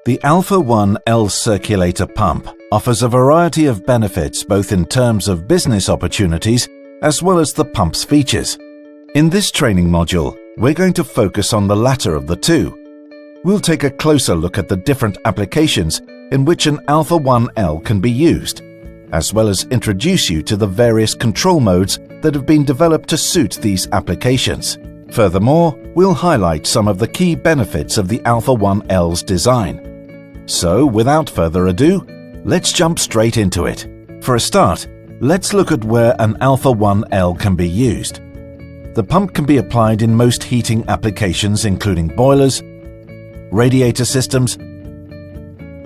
The ALPHA1 L circulator pump offers a variety of benefits both in terms of business opportunities as well as the pump's features. In this training module, we're going to focus on the latter of the two. We'll take a closer look at the different applications in which an ALPHA1 L can be used, as well as introduce you to the various control modes that have been developed to suit these applications. Furthermore, we'll highlight some of the key benefits of the ALPHA1 L's design. So, without further ado, let's jump straight into it. For a start, let's look at where an ALPHA1 L can be used. The pump can be applied in most heating applications including boilers, radiator systems,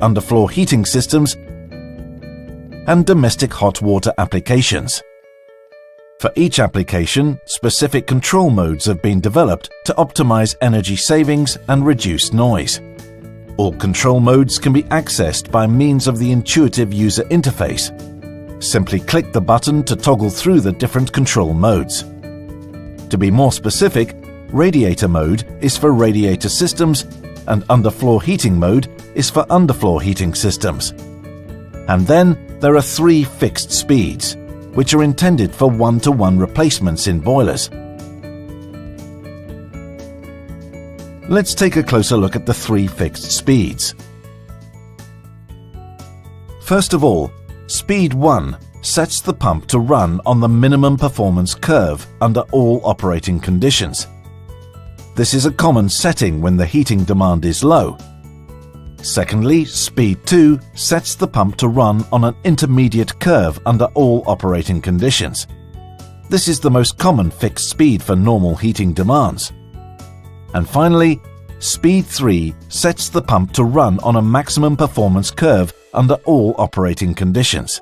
underfloor heating systems, and domestic hot water applications. For each application, specific control modes have been developed to optimize energy savings and reduce noise. All control modes can be accessed by means of the intuitive user interface. Simply click the button to toggle through the different control modes. To be more specific, radiator mode is for radiator systems and underfloor heating mode is for underfloor heating systems. And then there are 3 fixed speeds, which are intended for one-to-one replacements in boilers. Let's take a closer look at the 3 fixed speeds. First of all, Speed 1 sets the pump to run on the minimum performance curve under all operating conditions. This is a common setting when the heating demand is low. Secondly, Speed 2 sets the pump to run on an intermediate curve under all operating conditions. This is the most common fixed speed for normal heating demands. And finally, Speed 3 sets the pump to run on a maximum performance curve under all operating conditions.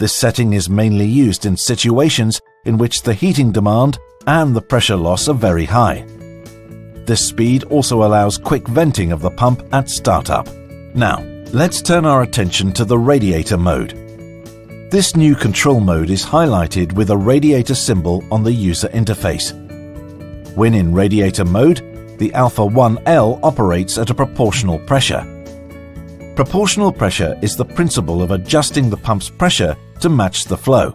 This setting is mainly used in situations in which the heating demand and the pressure loss are very high. This speed also allows quick venting of the pump at startup. Now, let's turn our attention to the radiator mode. This new control mode is highlighted with a radiator symbol on the user interface. When in radiator mode, the ALPHA1 L operates at a proportional pressure. Proportional pressure is the principle of adjusting the pump's pressure to match the flow.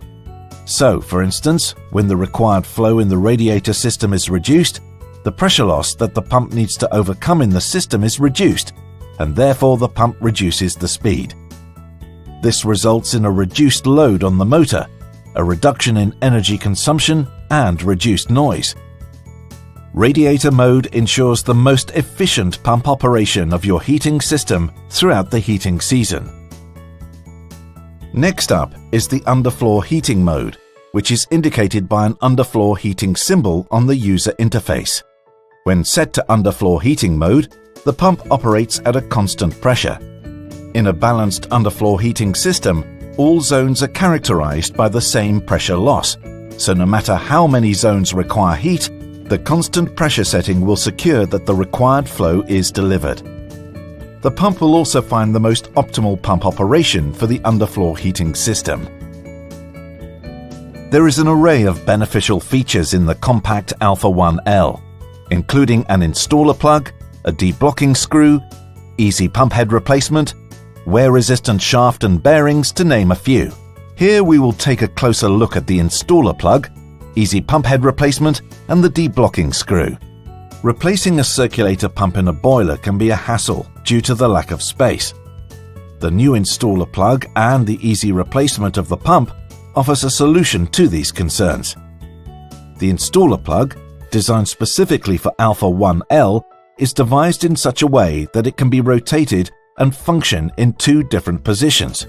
So, for instance, when the required flow in the radiator system is reduced, the pressure loss that the pump needs to overcome in the system is reduced, and therefore the pump reduces the speed. This results in a reduced load on the motor, a reduction in energy consumption, and reduced noise. Radiator mode ensures the most efficient pump operation of your heating system throughout the heating season. Next up is the underfloor heating mode, which is indicated by an underfloor heating symbol on the user interface. When set to underfloor heating mode, the pump operates at a constant pressure. In a balanced underfloor heating system, all zones are characterized by the same pressure loss, so no matter how many zones require heat, the constant pressure setting will secure that the required flow is delivered. The pump will also find the most optimal pump operation for the underfloor heating system. There is an array of beneficial features in the compact ALPHA1 L, including an installer plug, a deblocking screw, easy pump head replacement, wear-resistant shaft and bearings, to name a few. Here we will take a closer look at the installer plug, easy pump head replacement, and the deblocking screw. Replacing a circulator pump in a boiler can be a hassle due to the lack of space. The new installer plug and the easy replacement of the pump offers a solution to these concerns. The installer plug, designed specifically for ALPHA1 L, is devised in such a way that it can be rotated and function in 2 different positions.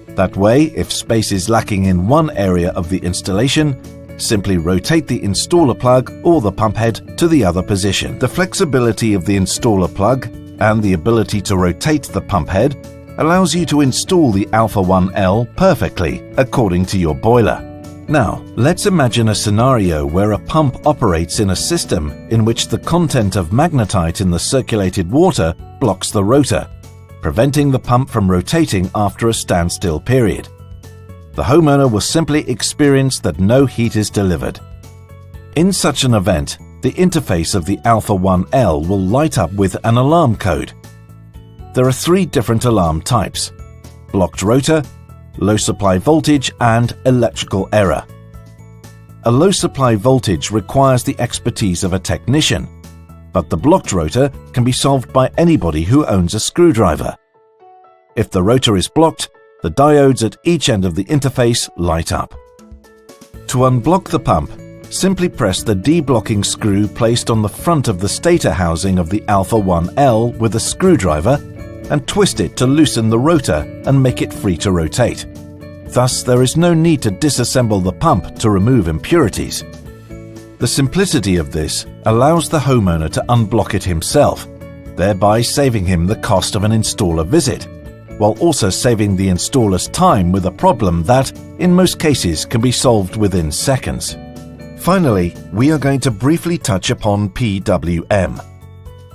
That way, if space is lacking in one area of the installation, simply rotate the installer plug or the pump head to the other position. The flexibility of the installer plug and the ability to rotate the pump head allows you to install the ALPHA1 L perfectly according to your boiler. Now, let's imagine a scenario where a pump operates in a system in which the content of magnetite in the circulated water blocks the rotor, preventing the pump from rotating after a standstill period. The homeowner will simply experience that no heat is delivered. In such an event, the interface of the ALPHA1 L will light up with an alarm code. there are 3 different alarm types: blocked rotor, low supply voltage, and electrical error. A low supply voltage requires the expertise of a technician, but the blocked rotor can be solved by anybody who owns a screwdriver. If the rotor is blocked, the diodes at each end of the interface light up. To unblock the pump, simply press the deblocking screw placed on the front of the stator housing of the ALPHA1 L with a screwdriver and twist it to loosen the rotor and make it free to rotate. Thus, there is no need to disassemble the pump to remove impurities. The simplicity of this allows the homeowner to unblock it himself, thereby saving him the cost of an installer visit, while also saving the installer's time with a problem that, in most cases, can be solved within seconds. Finally, we are going to briefly touch upon PWM.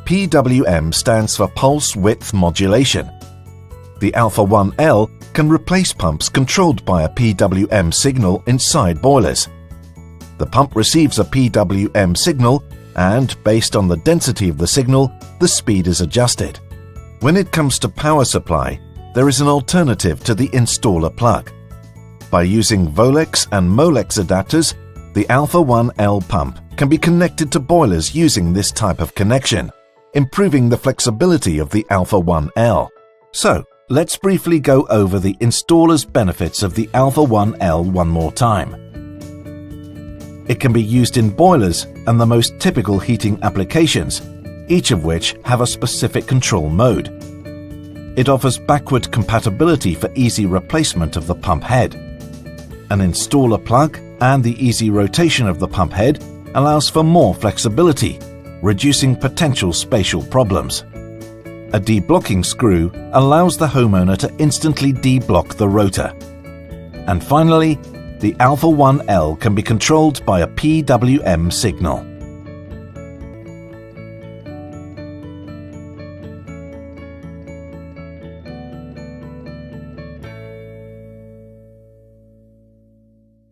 PWM stands for Pulse Width Modulation. The ALPHA1 L can replace pumps controlled by a PWM signal inside boilers. The pump receives a PWM signal and, based on the density of the signal, the speed is adjusted. When it comes to power supply, there is an alternative to the installer plug. By using Volex and Molex adapters, the ALPHA1 L pump can be connected to boilers using this type of connection, improving the flexibility of the ALPHA1 L. So, let's briefly go over the installer's benefits of the ALPHA1 L one more time. It can be used in boilers and the most typical heating applications, each of which have a specific control mode. It offers backward compatibility for easy replacement of the pump head. An installer plug and the easy rotation of the pump head allows for more flexibility, reducing potential spatial problems. A deblocking screw allows the homeowner to instantly deblock the rotor. And finally, the ALPHA1 L can be controlled by a PWM signal.